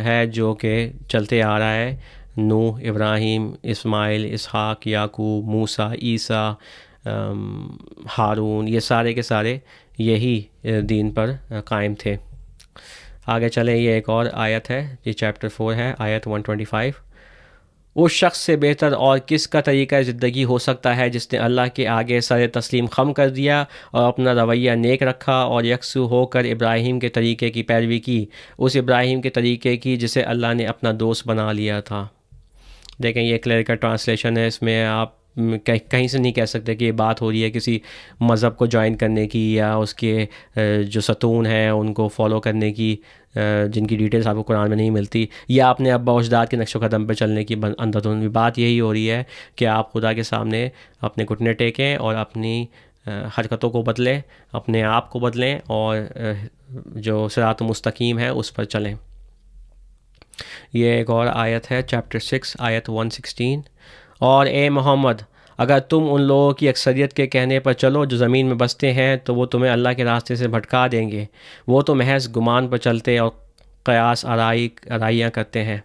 ہے جو کہ چلتے آ رہا ہے۔ نوح، ابراہیم، اسماعیل، اسحاق، یعقوب، موسیٰ، عیسیٰ، ہارون، یہ سارے کے سارے یہی دین پر قائم تھے۔ آگے چلیں، یہ ایک اور آیت ہے، یہ چیپٹر 4 ہے، آیت 125۔ اس شخص سے بہتر اور کس کا طریقہ زندگی ہو سکتا ہے جس نے اللہ کے آگے سر تسلیم خم کر دیا اور اپنا رویہ نیک رکھا اور یکسو ہو کر ابراہیم کے طریقے کی پیروی کی، اس ابراہیم کے طریقے کی جسے اللہ نے اپنا دوست بنا لیا تھا۔ دیکھیں، یہ کلیئر ٹرانسلیشن ہے، اس میں آپ کہیں سے نہیں کہہ سکتے کہ یہ بات ہو رہی ہے کسی مذہب کو جوائن کرنے کی یا اس کے جو ستون ہیں ان کو فالو کرنے کی، جن کی ڈیٹیلز آپ کو قرآن میں نہیں ملتی، یا اپنے ابا اجداد کے نقش و قدم پہ چلنے کی اندھدھند بات یہی ہو رہی ہے کہ آپ خدا کے سامنے اپنے گھٹنے ٹیکیں اور اپنی حرکتوں کو بدلیں، اپنے آپ کو بدلیں اور جو صراط مستقیم ہے اس پر چلیں۔ یہ ایک اور آیت ہے، چیپٹر 6 آیت 116۔ اور اے محمد، اگر تم ان لوگوں کی اکثریت کے کہنے پر چلو جو زمین میں بستے ہیں تو وہ تمہیں اللہ کے راستے سے بھٹکا دیں گے، وہ تو محض گمان پر چلتے اور قیاس آرائیاں کرتے ہیں۔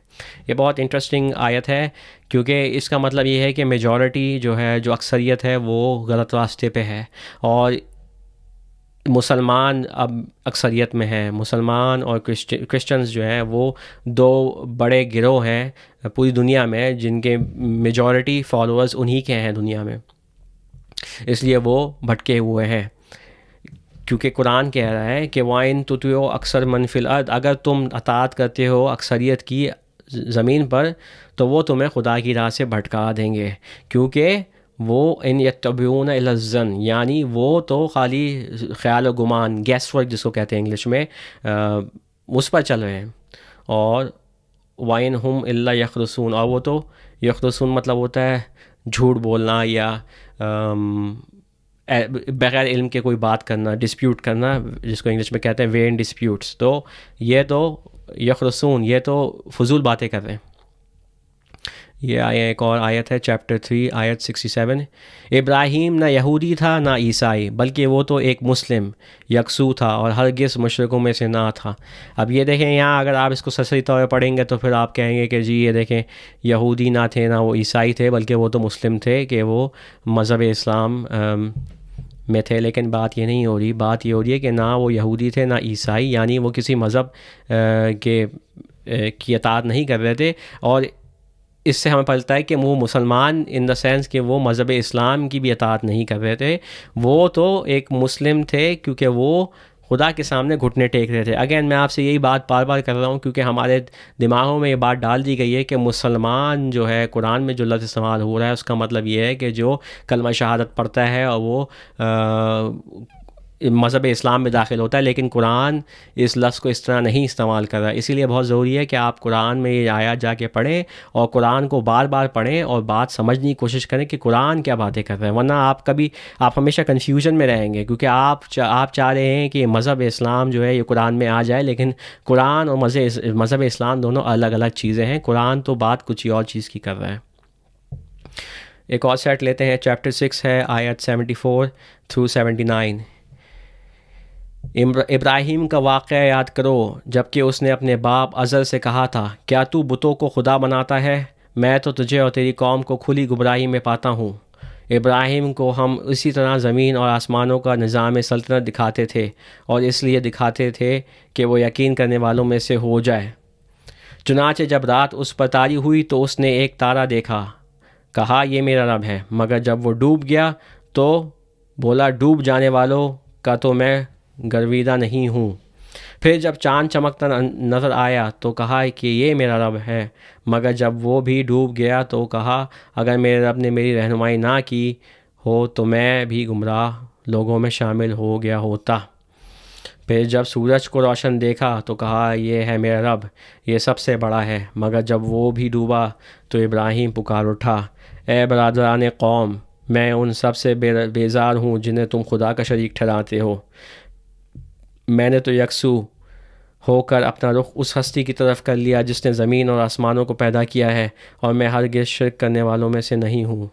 یہ بہت انٹرسٹنگ آیت ہے، کیونکہ اس کا مطلب یہ ہے کہ میجورٹی جو ہے، جو اکثریت ہے، وہ غلط راستے پہ ہے، اور مسلمان اب اکثریت میں ہیں۔ مسلمان اور کرسچنز جو ہیں وہ دو بڑے گروہ ہیں پوری دنیا میں، جن کے میجورٹی فالوورز انہی کے ہیں دنیا میں، اس لیے وہ بھٹکے ہوئے ہیں۔ کیونکہ قرآن کہہ رہا ہے کہ وَإِن تُطِيعُوا أَكْثَرَ مَن فِي الْأَرْضِ، اگر تم اطاعت کرتے ہو اکثریت کی زمین پر تو وہ تمہیں خدا کی راہ سے بھٹکا دیں گے، کیونکہ وہ ان یتبعون الا الظن، یعنی وہ تو خالی خیال و گمان، گیس ورک جس کو کہتے ہیں انگلش میں، اس پر چل رہے ہیں۔ اور وَإِنْ هُمْ إِلَّا يَخْرُصُونَ، اور وہ تو یخرصون مطلب ہوتا ہے جھوٹ بولنا یا بغیر علم کے کوئی بات کرنا، ڈسپیوٹ کرنا، جس کو انگلش میں کہتے ہیں وین ڈسپیوٹس۔ تو یہ تو یخرصون، یہ تو فضول باتیں کر رہے ہیں۔ یہ ایک اور آیت ہے، چیپٹر 3 آیت 67۔ ابراہیم نہ یہودی تھا نہ عیسائی، بلکہ وہ تو ایک مسلم یکسو تھا اور ہرگز مشرکوں میں سے نہ تھا۔ اب یہ دیکھیں، یہاں اگر آپ اس کو سرسری طور پہ پڑھیں گے تو پھر آپ کہیں گے کہ جی یہ دیکھیں، یہودی نہ تھے نہ وہ عیسائی تھے، بلکہ وہ تو مسلم تھے، کہ وہ مذہب اسلام میں تھے۔ لیکن بات یہ نہیں ہو رہی، بات یہ ہو رہی ہے کہ نہ وہ یہودی تھے نہ عیسائی، یعنی وہ کسی مذہب کی اطاعت نہیں کر رہے تھے۔ اور اس سے ہمیں پتہ ہے کہ وہ مسلمان ان دا سینس کہ وہ مذہب اسلام کی بھی اطاعت نہیں کر رہے تھے، وہ تو ایک مسلم تھے، کیونکہ وہ خدا کے سامنے گھٹنے ٹیک رہے تھے۔ اگین میں آپ سے یہی بات بار بار کر رہا ہوں، کیونکہ ہمارے دماغوں میں یہ بات ڈال دی گئی ہے کہ مسلمان جو ہے، قرآن میں جو لفظ استعمال ہو رہا ہے اس کا مطلب یہ ہے کہ جو کلمہ شہادت پڑھتا ہے اور وہ مذہب اسلام میں داخل ہوتا ہے، لیکن قرآن اس لفظ کو اس طرح نہیں استعمال کر رہا۔ اسی لیے بہت ضروری ہے کہ آپ قرآن میں یہ آیات جا کے پڑھیں اور قرآن کو بار بار پڑھیں اور بات سمجھنے کی کوشش کریں کہ قرآن کیا باتیں کر رہے ہیں، ورنہ آپ ہمیشہ کنفیوژن میں رہیں گے، کیونکہ آپ چاہ رہے ہیں کہ مذہب اسلام جو ہے یہ قرآن میں آ جائے، لیکن قرآن اور مذہب اسلام دونوں الگ الگ چیزیں ہیں۔ قرآن تو بات کچھ اور چیز کی کر رہا ہے۔ ایک اور سیٹ لیتے ہیں، چیپٹر 6 ہے، آیت 74 through 79۔ ابراہیم کا واقعہ یاد کرو جب کہ اس نے اپنے باپ ازر سے کہا تھا، کیا تو بتوں کو خدا بناتا ہے؟ میں تو تجھے اور تیری قوم کو کھلی گمراہی میں پاتا ہوں۔ ابراہیم کو ہم اسی طرح زمین اور آسمانوں کا نظام سلطنت دکھاتے تھے، اور اس لیے دکھاتے تھے کہ وہ یقین کرنے والوں میں سے ہو جائے۔ چنانچہ جب رات اس پر طاری ہوئی تو اس نے ایک تارا دیکھا، کہا یہ میرا رب ہے، مگر جب وہ ڈوب گیا تو بولا ڈوب جانے والوں کا تو میں گرویدہ نہیں ہوں۔ پھر جب چاند چمکتا نظر آیا تو کہا کہ یہ میرا رب ہے، مگر جب وہ بھی ڈوب گیا تو کہا اگر میرے رب نے میری رہنمائی نہ کی ہو تو میں بھی گمراہ لوگوں میں شامل ہو گیا ہوتا۔ پھر جب سورج کو روشن دیکھا تو کہا یہ ہے میرا رب، یہ سب سے بڑا ہے، مگر جب وہ بھی ڈوبا تو ابراہیم پکار اٹھا، اے برادران قوم، میں ان سب سے بیزار ہوں جنہیں تم خدا کا شریک ٹھہراتے ہو۔ میں نے تو یکسو ہو کر اپنا رخ اس ہستی کی طرف کر لیا جس نے زمین اور آسمانوں کو پیدا کیا ہے، اور میں ہرگز شرک کرنے والوں میں سے نہیں ہوں۔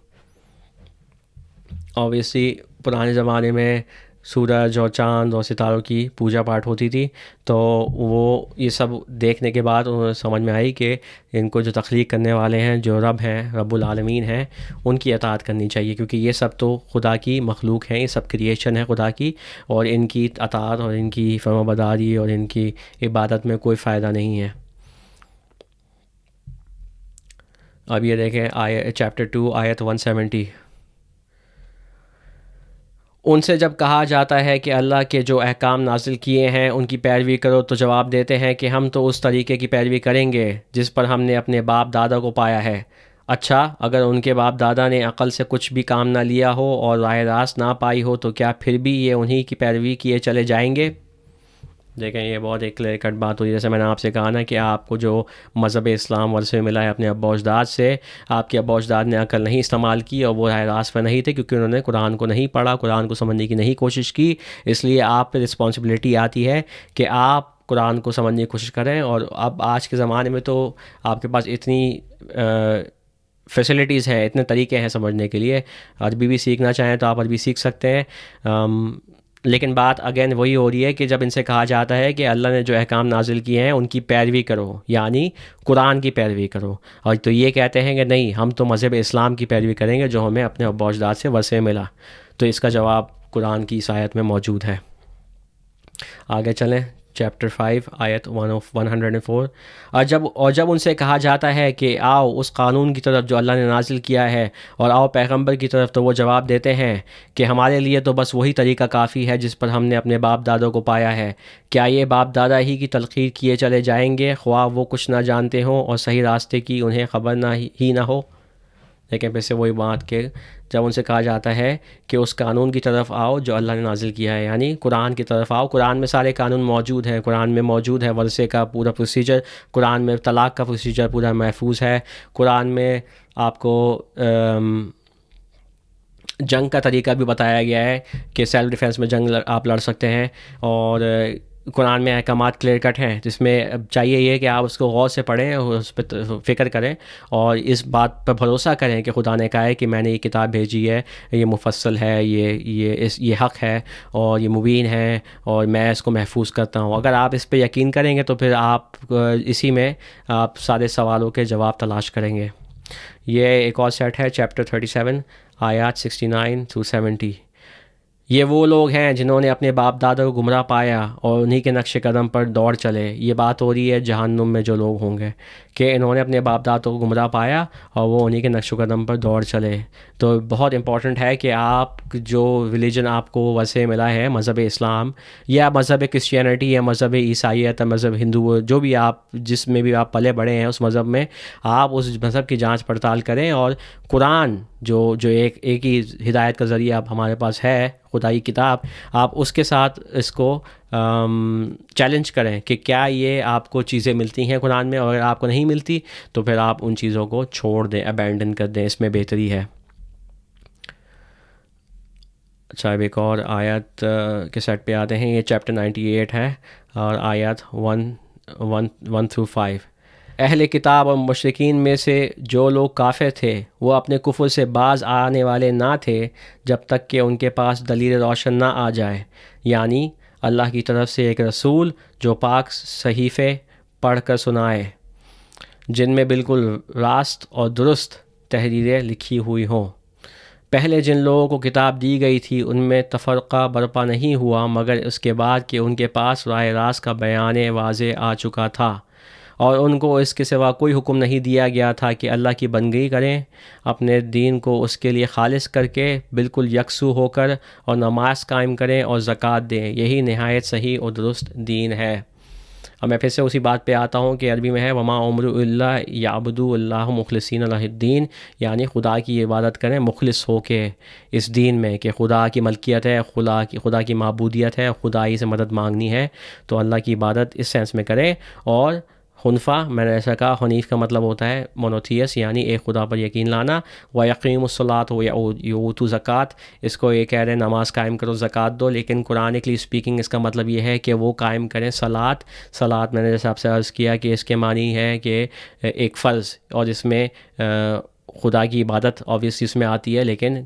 اوبیسلی پرانے زمانے میں سورج اور چاند اور ستاروں کی پوجا پاٹ ہوتی تھی، تو وہ یہ سب دیکھنے کے بعد انہیں سمجھ میں آئی کہ ان کو جو تخلیق کرنے والے ہیں، جو رب ہیں، رب العالمین ہیں، ان کی اطاعت کرنی چاہیے، کیونکہ یہ سب تو خدا کی مخلوق ہیں، یہ سب کریشن ہے خدا کی، اور ان کی اطاعت اور ان کی فرمانبرداری اور ان کی عبادت میں کوئی فائدہ نہیں ہے۔ اب یہ دیکھیں چیپٹر 2 آیت 170، ان سے جب کہا جاتا ہے کہ اللہ کے جو احکام نازل کیے ہیں ان کی پیروی کرو، تو جواب دیتے ہیں کہ ہم تو اس طریقے کی پیروی کریں گے جس پر ہم نے اپنے باپ دادا کو پایا ہے۔ اچھا، اگر ان کے باپ دادا نے عقل سے کچھ بھی کام نہ لیا ہو اور راہ راست نہ پائی ہو، تو کیا پھر بھی یہ انہی کی پیروی کیے چلے جائیں گے؟ دیکھیں، یہ بہت ایک کلیئر کٹ بات ہوئی، جیسے میں نے آپ سے کہا نا کہ آپ کو جو مذہب اسلام ورثے میں ملا ہے اپنے ابا و اجداد سے، آپ کے ابا و اجداد نے عقل نہیں استعمال کی اور وہ راہ راست پر نہیں تھے، کیونکہ انہوں نے قرآن کو نہیں پڑھا، قرآن کو سمجھنے کی نہیں کوشش کی۔ اس لیے آپ پہ رسپانسبلٹی آتی ہے کہ آپ قرآن کو سمجھنے کی کوشش کریں۔ اور اب آج کے زمانے میں تو آپ کے پاس اتنی فیسلٹیز ہیں، اتنے طریقے ہیں سمجھنے کے لیے، عربی بھی سیکھنا چاہیں تو آپ عربی سیکھ سکتے ہیں۔ لیکن بات اگین وہی ہو رہی ہے کہ جب ان سے کہا جاتا ہے کہ اللہ نے جو احکام نازل کیے ہیں ان کی پیروی کرو، یعنی قرآن کی پیروی کرو، اور تو یہ کہتے ہیں کہ نہیں، ہم تو مذہب اسلام کی پیروی کریں گے جو ہمیں اپنے ابا و اجداد سے ورثے ملا، تو اس کا جواب قرآن کی اس آیت میں موجود ہے۔ آگے چلیں، چیپٹر 5 آیت 104، اور جب ان سے کہا جاتا ہے کہ آؤ اس قانون کی طرف جو اللہ نے نازل کیا ہے، اور آؤ پیغمبر کی طرف، تو وہ جواب دیتے ہیں کہ ہمارے لیے تو بس وہی طریقہ کافی ہے جس پر ہم نے اپنے باپ دادوں کو پایا ہے۔ کیا یہ باپ دادا ہی کی تلقین کیے چلے جائیں گے، خواہ وہ کچھ نہ جانتے ہوں اور صحیح راستے کی انہیں خبر نہ ہو؟ لیکن پھر سے وہی بات کہ جب ان سے کہا جاتا ہے کہ اس قانون کی طرف آؤ جو اللہ نے نازل کیا ہے، یعنی قرآن کی طرف آؤ، قرآن میں سارے قانون موجود ہیں، قرآن میں موجود ہے ورثے کا پورا پروسیجر، قرآن میں طلاق کا پروسیجر پورا محفوظ ہے، قرآن میں آپ کو جنگ کا طریقہ بھی بتایا گیا ہے کہ سیلف ڈیفینس میں جنگ آپ لڑ سکتے ہیں، اور قرآن میں احکامات کلیئر کٹ ہیں، جس میں چاہیے یہ کہ آپ اس کو غور سے پڑھیں اور اس پہ فکر کریں اور اس بات پر بھروسہ کریں کہ خدا نے کہا ہے کہ میں نے یہ کتاب بھیجی ہے، یہ مفصل ہے، یہ حق ہے اور یہ مبین ہے، اور میں اس کو محفوظ کرتا ہوں۔ اگر آپ اس پہ یقین کریں گے تو پھر آپ اسی میں آپ سارے سوالوں کے جواب تلاش کریں گے۔ یہ ایک اور سیٹ ہے، چیپٹر 37 آیات 69-70۔ یہ وہ لوگ ہیں جنہوں نے اپنے باپ دادا کو گمراہ پایا اور انہی کے نقش قدم پر دوڑ چلے۔ یہ بات ہو رہی ہے جہنم میں جو لوگ ہوں گے کہ انہوں نے اپنے باپ دادوں کو گمراہ پایا اور وہ انہی کے نقش و قدم پر دوڑ چلے۔ تو بہت امپورٹنٹ ہے کہ آپ جو ریلیجن آپ کو ویسے ملا ہے، مذہب اسلام یا مذہب کرسچینٹی یا مذہب عیسائیت یا مذہب ہندو، جو بھی آپ جس میں بھی آپ پلے بڑھے ہیں اس مذہب میں، آپ اس مذہب کی جانچ پڑتال کریں، اور قرآن جو ایک ہی ہدایت کا ذریعہ آپ ہمارے پاس ہے، خدائی کتاب، آپ اس کے ساتھ اس کو چیلنج کریں کہ کیا یہ آپ کو چیزیں ملتی ہیں قرآن میں، اور اگر آپ کو نہیں ملتی تو پھر آپ ان چیزوں کو چھوڑ دیں، ابینڈن کر دیں، اس میں بہتری ہے۔ اچھا، اب ایک اور آیت کے سیٹ پہ آتے ہیں، یہ چیپٹر 98 ہے اور آیات 1-5۔ اہل کتاب اور مشرکین میں سے جو لوگ کافر تھے وہ اپنے کفر سے باز آنے والے نہ تھے جب تک کہ ان کے پاس دلیل روشن نہ آ جائے، یعنی اللہ کی طرف سے ایک رسول جو پاک صحیفے پڑھ کر سنائے جن میں بالکل راست اور درست تحریریں لکھی ہوئی ہوں۔ پہلے جن لوگوں کو کتاب دی گئی تھی ان میں تفرقہ برپا نہیں ہوا مگر اس کے بعد کہ ان کے پاس راہ راست کا بیان واضح آ چکا تھا، اور ان کو اس کے سوا کوئی حکم نہیں دیا گیا تھا کہ اللہ کی بندگی کریں، اپنے دین کو اس کے لیے خالص کر کے بالکل یکسو ہو کر، اور نماز قائم کریں اور زکوٰۃ دیں، یہی نہایت صحیح اور درست دین ہے۔ اب میں پھر سے اسی بات پہ آتا ہوں کہ عربی میں ہے وما امرؤ الا یعبدوا اللہ مخلصین لہ الدین، یعنی خدا کی عبادت کریں مخلص ہو کے اس دین میں، کہ خدا کی ملکیت ہے، خدا کی معبودیت ہے، خدا ہی سے مدد مانگنی ہے، تو اللہ کی عبادت اس سینس میں کریں۔ اور حنفا، میں نے ایسا کہا، حنیف کا مطلب ہوتا ہے مونوتھیس، یعنی ایک خدا پر یقین لانا، وَيَقِيمُ الصَّلَاةَ وَيُؤْتُوا الزَّكَاةَ، اس کو یہ کہہ رہے ہیں نماز قائم کرو، زکوٰۃ دو، لیکن قرآنکلی اسپیکنگ اس کا مطلب یہ ہے کہ وہ قائم کریں صلاۃ میں نے جیسے آپ سے عرض کیا کہ اس کے معنی ہے کہ ایک فرض، اور اس میں خدا کی عبادت آبویسلی اس میں آتی ہے، لیکن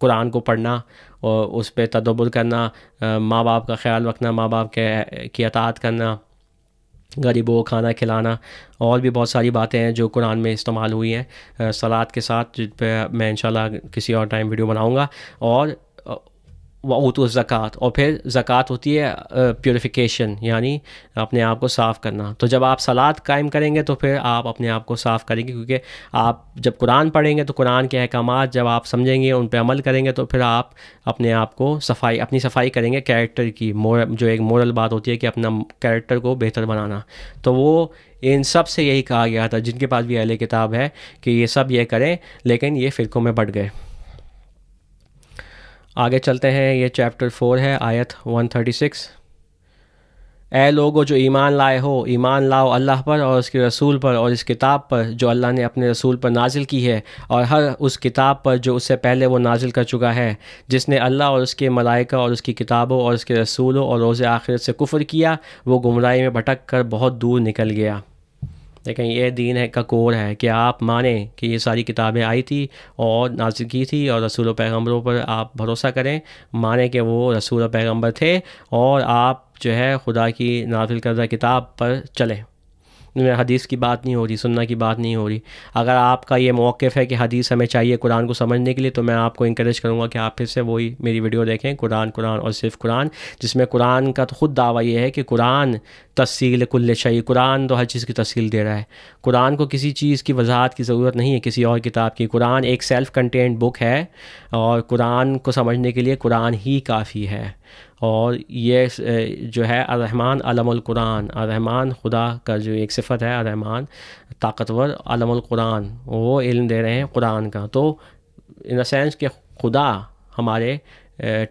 قرآن کو پڑھنا اور اس پہ تدبر کرنا، ماں باپ کا خیال رکھنا، ماں باپ کی اطاعت کرنا، غریبوں کو کھانا کھلانا، اور بھی بہت ساری باتیں ہیں جو قرآن میں استعمال ہوئی ہیں صلات کے ساتھ، جن پہ میں انشاءاللہ کسی اور ٹائم ویڈیو بناؤں گا. اور وَأُوتُوا الزَّکَاۃ، اور پھر زکوٰۃ ہوتی ہے پیوریفیکیشن، یعنی اپنے آپ کو صاف کرنا. تو جب آپ صلات قائم کریں گے تو پھر آپ اپنے آپ کو صاف کریں گے، کیونکہ آپ جب قرآن پڑھیں گے تو قرآن کے احکامات جب آپ سمجھیں گے، ان پہ عمل کریں گے، تو پھر آپ اپنے آپ کو اپنی صفائی کریں گے کیریکٹر کی، جو ایک مورل بات ہوتی ہے کہ اپنا کیریکٹر کو بہتر بنانا. تو وہ ان سب سے یہی کہا گیا تھا، جن کے پاس بھی اہل کتاب ہے، کہ یہ سب یہ کریں، لیکن یہ فرقوں میں بٹ گئے. آگے چلتے ہیں. یہ چیپٹر 4 ہے، آیت 136. اے لوگو جو ایمان لائے ہو، ایمان لاؤ اللہ پر اور اس کے رسول پر اور اس کتاب پر جو اللہ نے اپنے رسول پر نازل کی ہے، اور ہر اس کتاب پر جو اس سے پہلے وہ نازل کر چکا ہے. جس نے اللہ اور اس کے ملائکہ اور اس کی کتابوں اور اس کے رسولوں اور روز آخرت سے کفر کیا، وہ گمراہی میں بھٹک کر بہت دور نکل گیا. لیکن یہ دین کا کور ہے کہ آپ مانیں کہ یہ ساری کتابیں آئی تھی اور نازل کی تھی، اور رسول و پیغمبروں پر آپ بھروسہ کریں، مانیں کہ وہ رسول و پیغمبر تھے، اور آپ جو ہے خدا کی نازل کردہ کتاب پر چلیں. حدیث کی بات نہیں ہو رہی، سننا کی بات نہیں ہو رہی. اگر آپ کا یہ موقف ہے کہ حدیث ہمیں چاہیے قرآن کو سمجھنے کے لیے، تو میں آپ کو انکریج کروں گا کہ آپ پھر سے وہی میری ویڈیو دیکھیں، قرآن اور صرف قرآن، جس میں قرآن کا تو خود دعویٰ یہ ہے کہ قرآن تفصیل کل شیء، قرآن تو ہر چیز کی تفصیل دے رہا ہے. قرآن کو کسی چیز کی وضاحت کی ضرورت نہیں ہے کسی اور کتاب کی. قرآن ایک سیلف کنٹینڈ بک ہے، اور قرآن کو سمجھنے کے لیے قرآن ہی کافی ہے. اور یہ جو ہے الرحمن علم القرآن، الرحمن خدا کا جو ایک صفت ہے، الرحمن طاقتور، علم القرآن، وہ علم دے رہے ہیں قرآن کا. تو ان سینس کہ خدا ہمارے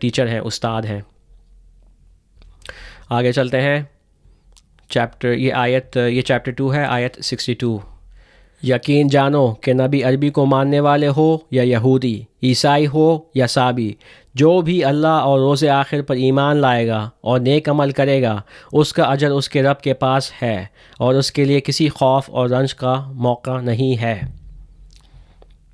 ٹیچر ہیں، استاد ہیں. آگے چلتے ہیں. یہ چیپٹر 2 ہے، آیت 62. یقین جانو کہ نبی عربی کو ماننے والے ہو یا یہودی، عیسائی ہو یا سابی، جو بھی اللہ اور روز آخر پر ایمان لائے گا اور نیک عمل کرے گا، اس کا اجر اس کے رب کے پاس ہے، اور اس کے لیے کسی خوف اور رنج کا موقع نہیں ہے.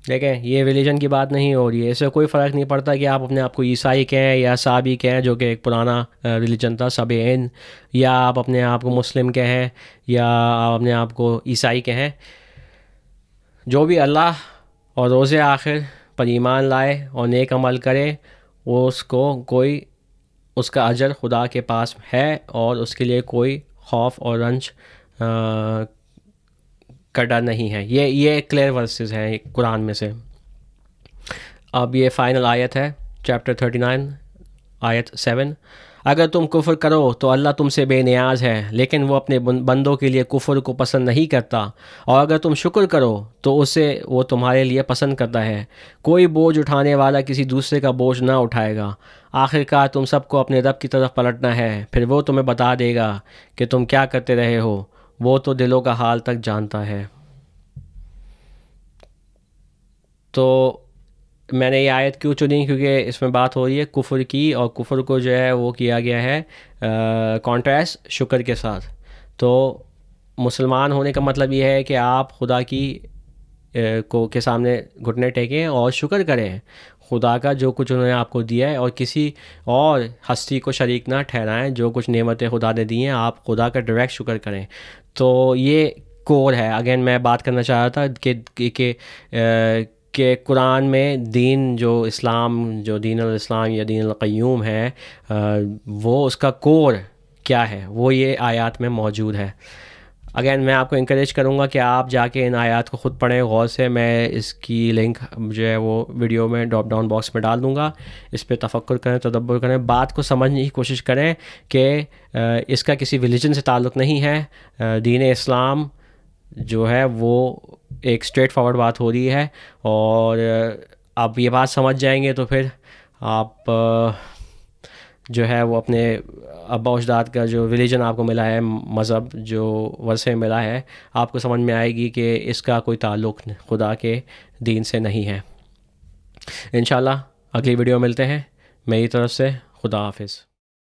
دیکھیں، یہ ریلیجن کی بات نہیں ہو رہی ہے. اس سے کوئی فرق نہیں پڑتا کہ آپ اپنے آپ کو عیسائی کہیں یا سابی کہیں، جو کہ ایک پرانا ریلیجن تھا، سابعین، یا آپ اپنے آپ کو مسلم کہیں، یا آپ اپنے آپ کو عیسائی کہیں. جو بھی اللہ اور روز آخر پر ایمان لائے اور نیک عمل کرے، وہ اس کا اجر خدا کے پاس ہے، اور اس کے لیے کوئی خوف اور رنج کا ڈر نہیں ہے. یہ کلیئر ورسز ہیں قرآن میں سے. اب یہ فائنل آیت ہے، چیپٹر 39، آیت 7. اگر تم کفر کرو تو اللہ تم سے بے نیاز ہے، لیکن وہ اپنے بندوں کے لیے کفر کو پسند نہیں کرتا، اور اگر تم شکر کرو تو اسے وہ تمہارے لیے پسند کرتا ہے. کوئی بوجھ اٹھانے والا کسی دوسرے کا بوجھ نہ اٹھائے گا. آخرکار تم سب کو اپنے رب کی طرف پلٹنا ہے، پھر وہ تمہیں بتا دے گا کہ تم کیا کرتے رہے ہو. وہ تو دلوں کا حال تک جانتا ہے. تو میں نے یہ آیت کیوں چنی؟ کیونکہ اس میں بات ہو رہی ہے کفر کی، اور کفر کو جو ہے وہ کیا گیا ہے کانٹریسٹ شکر کے ساتھ. تو مسلمان ہونے کا مطلب یہ ہے کہ آپ خدا کے سامنے گھٹنے ٹیکیں اور شکر کریں خدا کا، جو کچھ انہوں نے آپ کو دیا ہے، اور کسی اور ہستی کو شریک نہ ٹھہرائیں. جو کچھ نعمتیں خدا نے دی ہیں، آپ خدا کا ڈائریکٹ شکر کریں. تو یہ کور ہے. اگین میں بات کرنا چاہ رہا تھا کہ قرآن میں دین جو دین الاسلام یا دین القیوم ہے، وہ اس کا کور کیا ہے، وہ یہ آیات میں موجود ہے. اگین میں آپ کو انکریج کروں گا کہ آپ جا کے ان آیات کو خود پڑھیں غور سے. میں اس کی لنک جو ہے وہ ویڈیو میں ڈراپ ڈاؤن باکس میں ڈال دوں گا. اس پہ تفکر کریں، تدبر کریں، بات کو سمجھنے کی کوشش کریں کہ اس کا کسی ریلیجن سے تعلق نہیں ہے. دین اسلام جو ہے وہ ایک اسٹریٹ فارورڈ بات ہو رہی ہے، اور آپ یہ بات سمجھ جائیں گے تو پھر آپ جو ہے وہ اپنے ابا اجداد کا جو ریلیجن آپ کو ملا ہے، مذہب جو ورثے ملا ہے، آپ کو سمجھ میں آئے گی کہ اس کا کوئی تعلق خدا کے دین سے نہیں ہے. انشاءاللہ اگلی ویڈیو ملتے ہیں. میری طرف سے خدا حافظ.